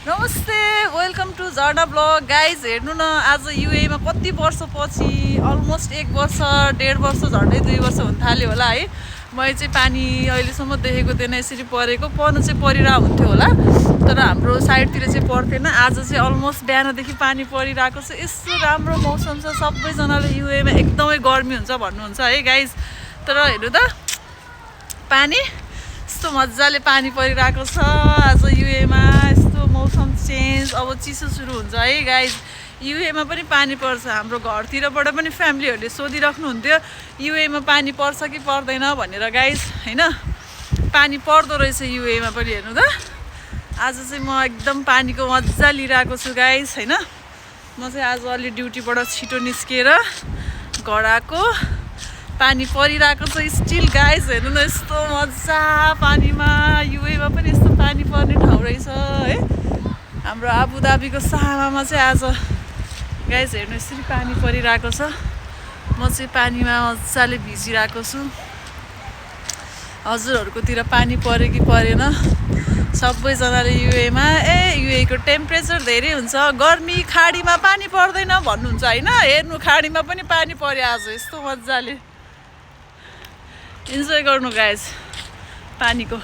नमस्ते, welcome to झर्ना blog. Guys हेर्नु न, आज युएमा कति वर्षपछि अलमोस्ट 1 वर्ष 1.5 वर्ष झन्डै 2 वर्ष हुन थाल्यो होला है। मैले चाहिँ पानी अहिलेसम्म देखेको थिएन यसरी परेको। पर्नु चाहिँ परिरहेको हुन्थ्यो होला, तर हाम्रो साइडतिर चाहिँ पर्थेन। आज चाहिँ अलमोस्ट बिहानदेखि पानी परिरहेको छ। यस्तो राम्रो मौसम छ, सबैजनाले युएमा एकदमै गर्मी हुन्छ भन्नुहुन्छ है गाइज। तर हेर्नु त, पानी यस्तो मजाले पानी परिरहेको छ आज युएमा। यस्तो मौसम चेन्ज, अब चिसो सुरु हुन्छ है गाइज। युएमा पनि पानी पर्छ। हाम्रो घरतिरबाट पनि फ्यामिलीहरूले सोधिराख्नु हुन्थ्यो युएमा पानी पर्छ कि पर्दैन भनेर गाइज, होइन। पानी पर्दो रहेछ युएमा पनि। हेर्नु त, आज चाहिँ म एकदम पानीको मजा लिइरहेको छु गाइज, होइन। म चाहिँ आज अलि ड्युटीबाट छिटो निस्केर घर आएको। पानी परिरहेको छ स्टिल गाइज। हेर्नु न, यस्तो मजा पानीमा। युएमा पनि यस्तो पानी पर्ने ठाउँ रहेछ है। हाम्रो आबुधाबीको सामामा चाहिँ आज गाइज हेर्नु यसरी पानी परिरहेको छ। म चाहिँ पानीमा मजाले भिजिरहेको छु। हजुरहरूकोतिर पानी पऱ्यो कि परेन? सबैजनाले युएमा युएको टेम्परेचर धेरै हुन्छ, गर्मी, खाडीमा पानी पर्दैन भन्नुहुन्छ होइन। हेर्नु, खाडीमा पनि पानी पर्यो आज यस्तो मजाले। इन्जोय गर्नु गाइज पानीको।